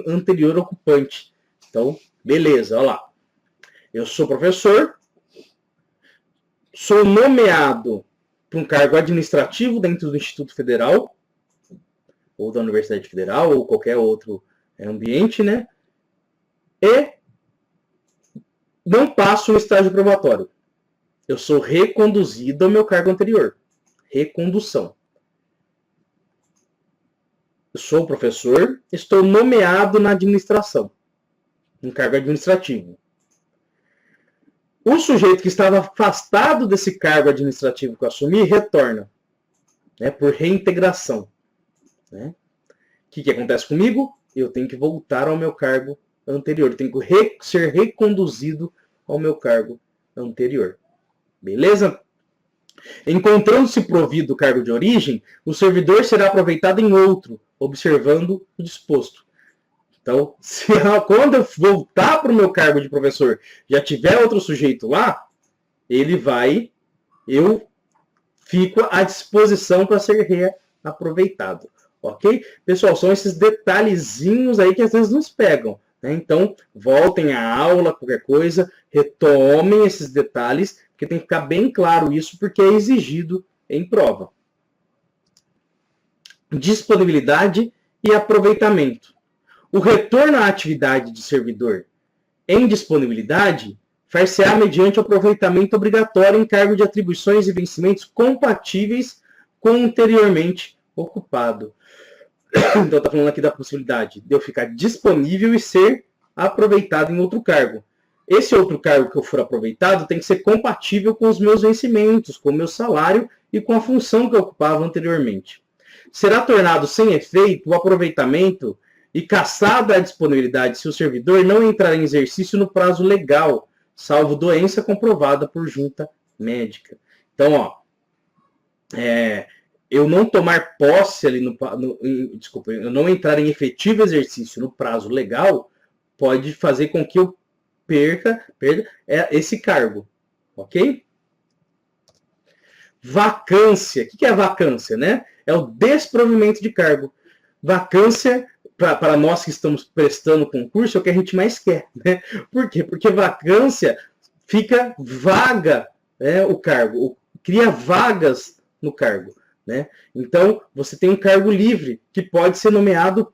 anterior ocupante. Então, beleza, olha lá. Eu sou professor, sou nomeado para um cargo administrativo dentro do Instituto Federal, ou da Universidade Federal, ou qualquer outro ambiente, né? E não passo no estágio probatório. Eu sou reconduzido ao meu cargo anterior. recondução. Eu sou professor, estou nomeado na administração, um cargo administrativo. O sujeito que estava afastado desse cargo administrativo que eu assumi retorna, né, por reintegração. Né? O que acontece comigo? Eu tenho que voltar ao meu cargo anterior, eu tenho que ser reconduzido ao meu cargo anterior. Beleza? Encontrando-se provido o cargo de origem, o servidor será aproveitado em outro, observando o disposto. Então, quando eu voltar para o meu cargo de professor, já tiver outro sujeito lá, eu fico à disposição para ser reaproveitado. Ok? Pessoal, são esses detalhezinhos aí que às vezes nos pegam. Né? Então, voltem à aula, qualquer coisa, retomem esses detalhes, porque tem que ficar bem claro isso, porque é exigido em prova. Disponibilidade e aproveitamento. O retorno à atividade de servidor em disponibilidade far-se-á mediante o aproveitamento obrigatório em cargo de atribuições e vencimentos compatíveis com o anteriormente ocupado. Então, está falando aqui da possibilidade de eu ficar disponível e ser aproveitado em outro cargo. Esse outro cargo que eu for aproveitado tem que ser compatível com os meus vencimentos, com o meu salário e com a função que eu ocupava anteriormente. Será tornado sem efeito o aproveitamento e cassada a disponibilidade se o servidor não entrar em exercício no prazo legal, salvo doença comprovada por junta médica. Então, ó, eu não tomar posse ali eu não entrar em efetivo exercício no prazo legal pode fazer com que eu perca esse cargo, ok? Vacância. O que é vacância, né? É o desprovimento de cargo. Vacância, para nós que estamos prestando concurso, é o que a gente mais quer, né? Por quê? Porque vacância fica vaga, né, o cargo, cria vagas no cargo, né? Então, você tem um cargo livre que pode ser nomeado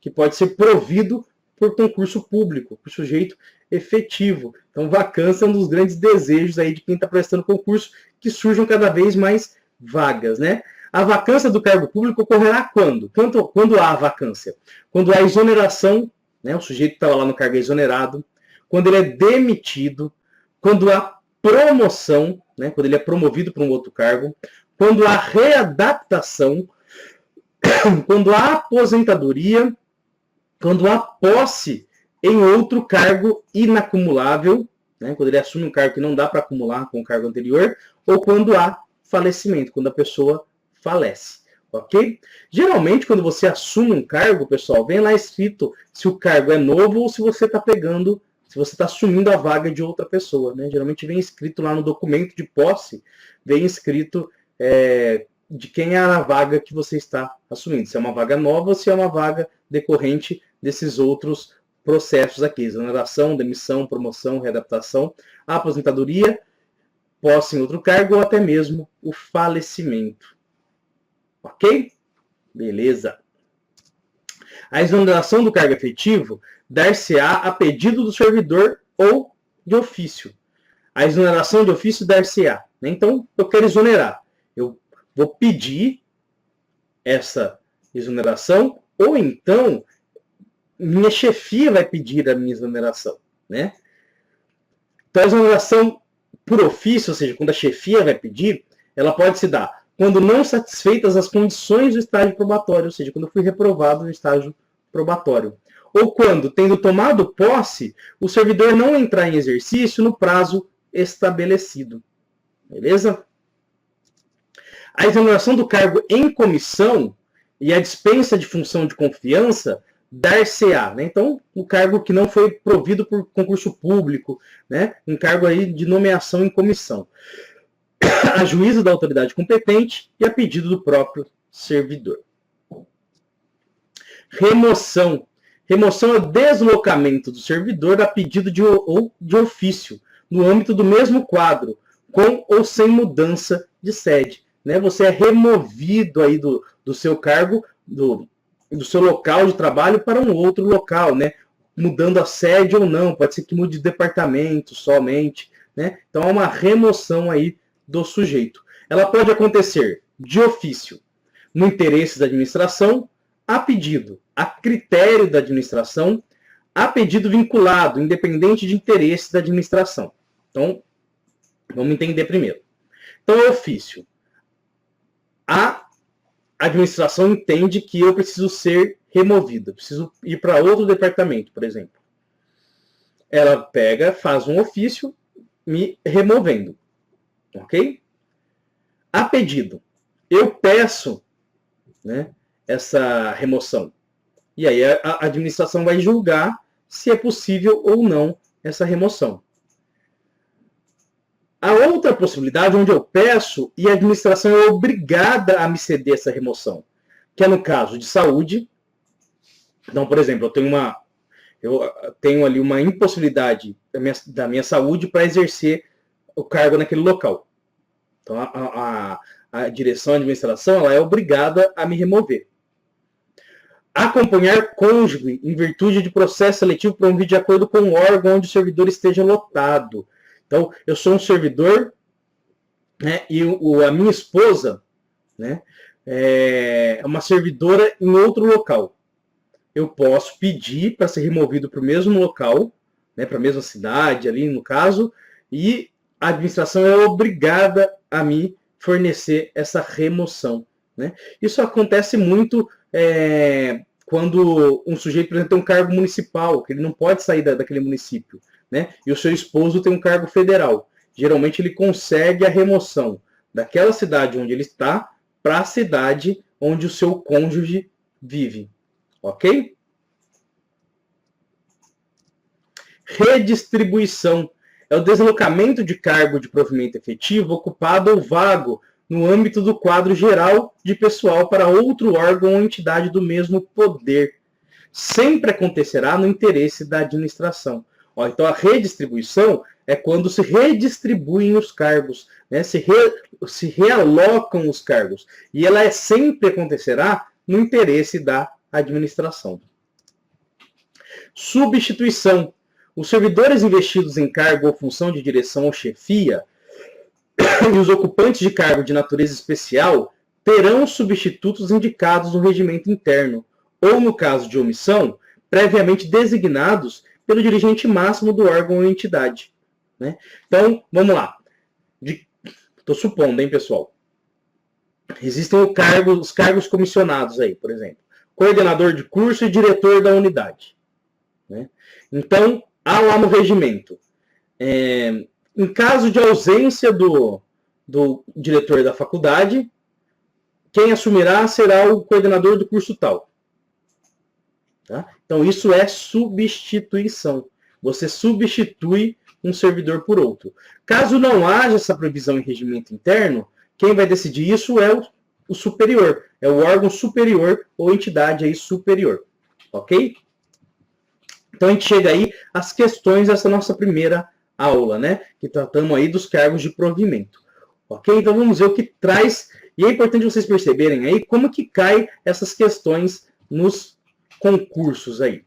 que pode ser provido por concurso público, por sujeito efetivo. Então, vacância é um dos grandes desejos aí de quem está prestando concurso, que surjam cada vez mais vagas, né? A vacância do cargo público ocorrerá quando? Quando há vacância? Quando há exoneração, né? O sujeito que estava lá no cargo é exonerado, quando ele é demitido, quando há promoção, né? Quando ele é promovido para um outro cargo, quando há readaptação, quando há aposentadoria, quando há posse em outro cargo inacumulável, né? Quando ele assume um cargo que não dá para acumular com o cargo anterior, ou quando há falecimento, quando a pessoa falece, ok? Geralmente, quando você assume um cargo, pessoal, vem lá escrito se o cargo é novo ou se você está se você está assumindo a vaga de outra pessoa, né? Geralmente vem escrito lá no documento de posse, vem escrito de quem é a vaga que você está assumindo, se é uma vaga nova ou se é uma vaga decorrente desses outros processos aqui, exoneração, demissão, promoção, readaptação, aposentadoria, posse em outro cargo ou até mesmo o falecimento. Ok? Beleza. A exoneração do cargo efetivo dar-se-á a pedido do servidor ou de ofício. A exoneração de ofício dar-se-á. Então, eu quero exonerar. Eu vou pedir essa exoneração ou então minha chefia vai pedir a minha exoneração, né? Então, a exoneração por ofício, ou seja, quando a chefia vai pedir, ela pode se dar quando não satisfeitas as condições do estágio probatório, ou seja, quando eu fui reprovado no estágio probatório. Ou quando, tendo tomado posse, o servidor não entrar em exercício no prazo estabelecido. Beleza? A exoneração do cargo em comissão e a dispensa de função de confiança dar-se-á, né? Então, o cargo que não foi provido por concurso público, né? Um cargo aí de nomeação em comissão. A juízo da autoridade competente e a pedido do próprio servidor. Remoção. Remoção é o deslocamento do servidor a pedido de ofício, no âmbito do mesmo quadro, com ou sem mudança de sede. Né? Você é removido aí do seu cargo, do seu local de trabalho para um outro local, né? Mudando a sede ou não, pode ser que mude de departamento somente. Né? Então, é uma remoção aí do sujeito. Ela pode acontecer de ofício, no interesse da administração, a pedido, a critério da administração, a pedido vinculado, independente de interesse da administração. Então, vamos entender primeiro. Então, é ofício. A administração entende que eu preciso ser removido, preciso ir para outro departamento, por exemplo. Ela pega, faz um ofício me removendo. Ok? A pedido. Eu peço, né, essa remoção. E aí a administração vai julgar se é possível ou não essa remoção. A outra possibilidade, onde eu peço e a administração é obrigada a me ceder essa remoção, que é no caso de saúde. Então, por exemplo, eu tenho ali uma impossibilidade da minha saúde para exercer o cargo naquele local. Então, a direção, a administração, ela é obrigada a me remover. Acompanhar cônjuge em virtude de processo seletivo promovido de acordo com o órgão onde o servidor esteja lotado. Então, eu sou um servidor, né, e a minha esposa, né, é uma servidora em outro local. Eu posso pedir para ser removido para o mesmo local, né, para a mesma cidade, ali no caso, e a administração é obrigada a me fornecer essa remoção. Né? Isso acontece muito quando um sujeito, por exemplo, tem um cargo municipal, que ele não pode sair daquele município. Né? E o seu esposo tem um cargo federal. Geralmente ele consegue a remoção daquela cidade onde ele está para a cidade onde o seu cônjuge vive. Ok? Redistribuição é o deslocamento de cargo de provimento efetivo ocupado ou vago no âmbito do quadro geral de pessoal para outro órgão ou entidade do mesmo poder. Sempre acontecerá no interesse da administração. Então, a redistribuição é quando se redistribuem os cargos, né? se realocam os cargos. E ela sempre acontecerá no interesse da administração. Substituição. Os servidores investidos em cargo ou função de direção ou chefia e os ocupantes de cargo de natureza especial terão substitutos indicados no regimento interno, ou, no caso de omissão, previamente designados pelo dirigente máximo do órgão ou entidade. Né? Então, vamos lá. Estou supondo, hein, pessoal? Existem os cargos comissionados aí, por exemplo. Coordenador de curso e diretor da unidade. Né? Então, há lá no regimento. Em caso de ausência do diretor da faculdade, quem assumirá será o coordenador do curso tal. Tá? Então, isso é substituição. Você substitui um servidor por outro. Caso não haja essa previsão em regimento interno, quem vai decidir isso é o superior. É o órgão superior ou entidade aí superior. Ok? Então, a gente chega aí às questões dessa nossa primeira aula, né? Que tratamos aí dos cargos de provimento. Ok? Então, vamos ver o que traz. E é importante vocês perceberem aí como que cai essas questões nos concursos aí.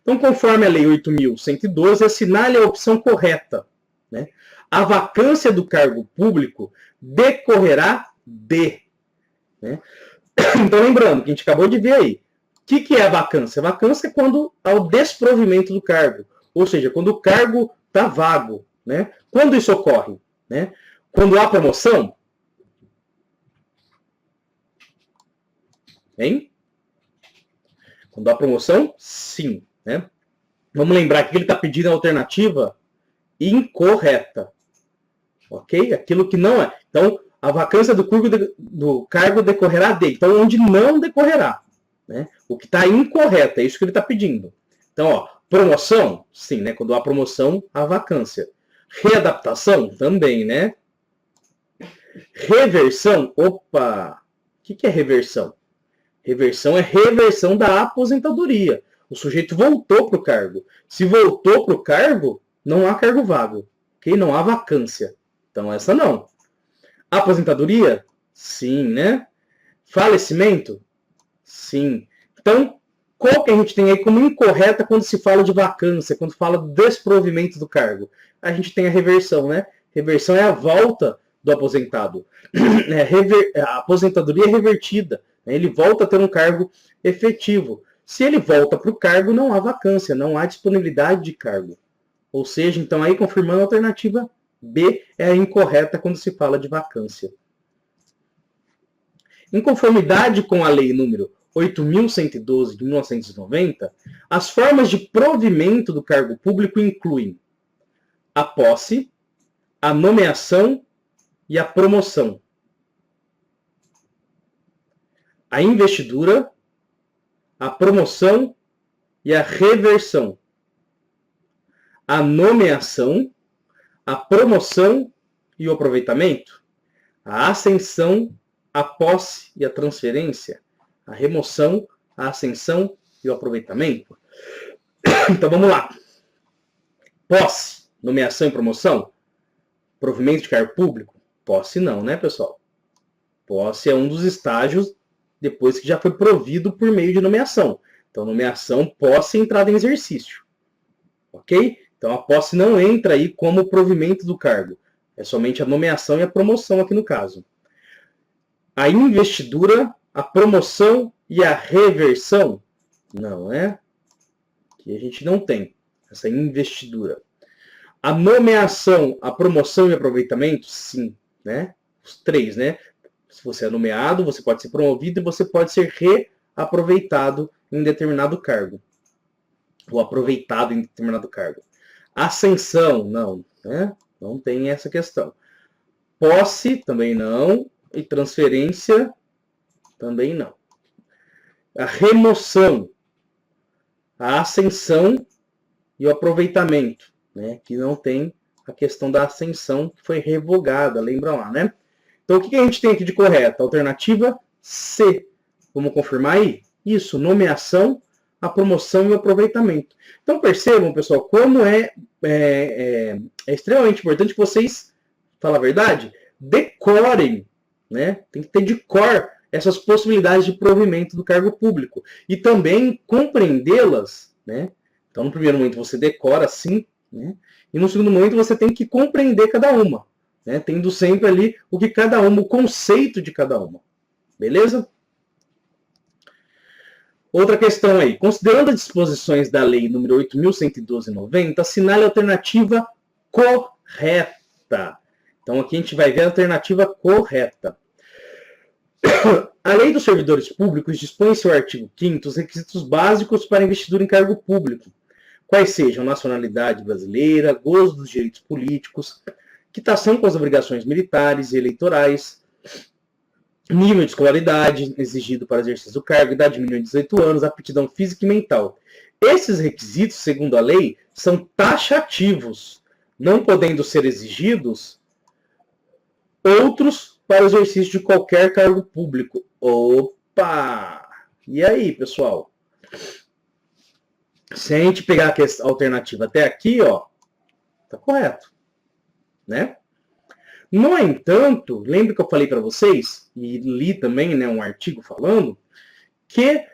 Então, conforme a Lei 8.112, assinale a opção correta. Né? A vacância do cargo público decorrerá de. Né? Então, lembrando que a gente acabou de ver aí. O que é a vacância? A vacância é quando há o desprovimento do cargo. Ou seja, quando o cargo está vago. Né? Quando isso ocorre? Né? Quando há promoção? Hein? Quando há promoção, sim. Né? Vamos lembrar que ele está pedindo a alternativa incorreta. Ok? Aquilo que não é. Então, a vacância do cargo decorrerá de. Então, onde não decorrerá. Né? O que está incorreto, é isso que ele está pedindo. Então, ó, promoção, sim, né? Quando há promoção, há vacância. Readaptação, também, né? Reversão, opa! O que é reversão? Reversão é reversão da aposentadoria. O sujeito voltou para o cargo. Se voltou para o cargo, não há cargo vago. Okay? Não há vacância. Então, essa não. Aposentadoria? Sim, né? Falecimento? Sim. Então, qual que a gente tem aí como incorreta quando se fala de vacância, quando fala do desprovimento do cargo? A gente tem a reversão, né? Reversão é a volta do aposentado. A aposentadoria é revertida, né? Ele volta a ter um cargo efetivo. Se ele volta para o cargo, não há vacância, não há disponibilidade de cargo. Ou seja, então aí confirmando a alternativa B é a incorreta quando se fala de vacância. Em conformidade com a lei número 8.112 de 1990, as formas de provimento do cargo público incluem a posse, a nomeação e a promoção, a investidura, a promoção e a reversão, a nomeação, a promoção e o aproveitamento, a ascensão, a posse e a transferência, a remoção, a ascensão e o aproveitamento. Então vamos lá. Posse, nomeação e promoção, provimento de cargo público? Posse não, né, pessoal? Posse é um dos estágios depois que já foi provido por meio de nomeação. Então, nomeação, posse e entrada em exercício. Ok? Então, a posse não entra aí como provimento do cargo. É somente a nomeação e a promoção aqui no caso. A investidura, a promoção e a reversão? Não, né? Aqui a gente não tem essa investidura. A nomeação, a promoção e o aproveitamento? Sim, né? Os três, né? Se você é nomeado, você pode ser promovido e você pode ser reaproveitado em determinado cargo. Ou aproveitado em determinado cargo. Ascensão, não, né? Não tem essa questão. Posse, também não. E transferência, também não. A remoção, a ascensão e o aproveitamento, né? Que não tem a questão da ascensão, que foi revogada, lembra lá, né? Então, o que a gente tem aqui de correto? Alternativa C. Vamos confirmar aí? Isso, nomeação, a promoção e o aproveitamento. Então, percebam, pessoal, como é extremamente importante que vocês, falar a verdade, decorem, né? Tem que ter de cor essas possibilidades de provimento do cargo público. E também compreendê-las, né? Então, no primeiro momento, você decora, sim, né? E no segundo momento, você tem que compreender cada uma. Né, tendo sempre ali o que cada uma, o conceito de cada uma. Beleza? Outra questão aí. Considerando as disposições da lei número 8.112/90, assinale a alternativa correta. Então aqui a gente vai ver a alternativa correta. A lei dos servidores públicos dispõe em seu artigo 5º os requisitos básicos para investidura em cargo público, quais sejam nacionalidade brasileira, gozo dos direitos políticos, quitação com as obrigações militares e eleitorais, nível de escolaridade exigido para exercício do cargo, idade mínima de 18 anos, aptidão física e mental. Esses requisitos, segundo a lei, são taxativos, não podendo ser exigidos outros para o exercício de qualquer cargo público. Opa! E aí, pessoal? Se a gente pegar a alternativa até aqui, ó, tá correto. Né? No entanto, lembra que eu falei para vocês, e li também, né, um artigo falando, que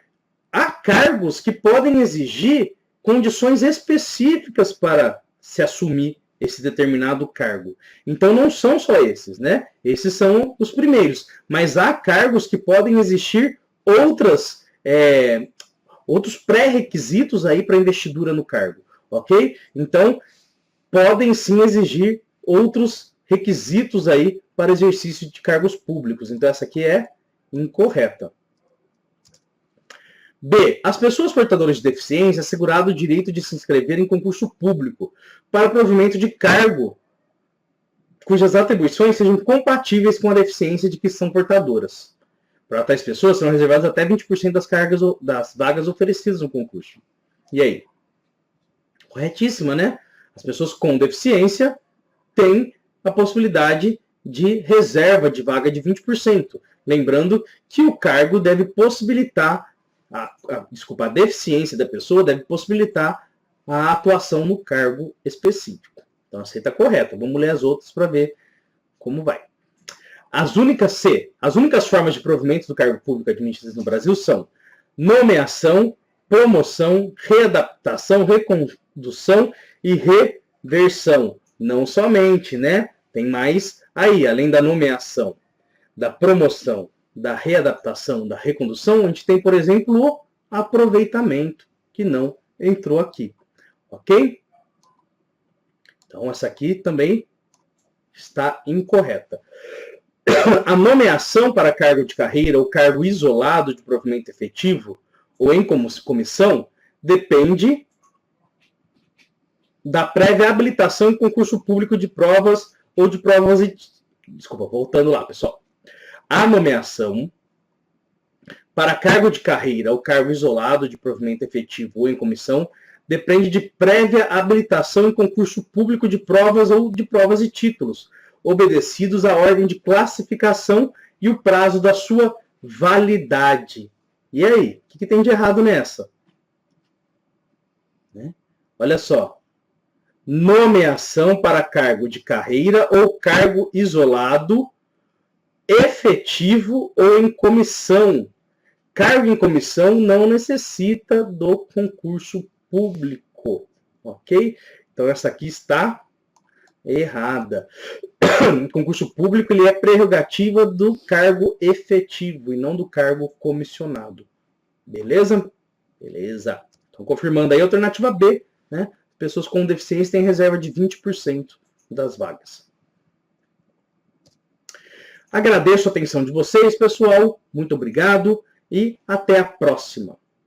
há cargos que podem exigir condições específicas para se assumir esse determinado cargo. Então não são só esses, né? Esses são os primeiros, mas há cargos que podem existir outros pré-requisitos aí para investidura no cargo, ok? Então podem sim exigir outros requisitos aí para exercício de cargos públicos. Então, essa aqui é incorreta. B. As pessoas portadoras de deficiência assegurado o direito de se inscrever em concurso público para provimento de cargo cujas atribuições sejam compatíveis com a deficiência de que são portadoras. Para tais pessoas serão reservadas até 20% das vagas oferecidas no concurso. E aí? Corretíssima, né? As pessoas com deficiência têm a possibilidade de reserva de vaga de 20%. Lembrando que o cargo deve possibilitar, a deficiência da pessoa deve possibilitar a atuação no cargo específico. Então, a C está correta. Vamos ler as outras para ver como vai. As únicas formas de provimento do cargo público administrativo no Brasil são nomeação, promoção, readaptação, recondução e reversão. Não somente, né? Tem mais aí, além da nomeação, da promoção, da readaptação, da recondução, a gente tem, por exemplo, o aproveitamento, que não entrou aqui. Ok? Então, essa aqui também está incorreta. A nomeação para cargo de carreira ou cargo isolado de provimento efetivo ou em comissão depende da prévia habilitação em concurso público de provas ou de provas... Desculpa, voltando lá, pessoal. A nomeação para cargo de carreira ou cargo isolado de provimento efetivo ou em comissão depende de prévia habilitação em concurso público de provas ou de provas e títulos, obedecidos à ordem de classificação e o prazo da sua validade. E aí, o que tem de errado nessa? Olha só. Nomeação para cargo de carreira ou cargo isolado, efetivo ou em comissão. Cargo em comissão não necessita do concurso público, ok? Então essa aqui está errada. O concurso público ele é prerrogativa do cargo efetivo e não do cargo comissionado. Beleza? Beleza. Então confirmando aí a alternativa B, né? Pessoas com deficiência têm reserva de 20% das vagas. Agradeço a atenção de vocês, pessoal. Muito obrigado e até a próxima.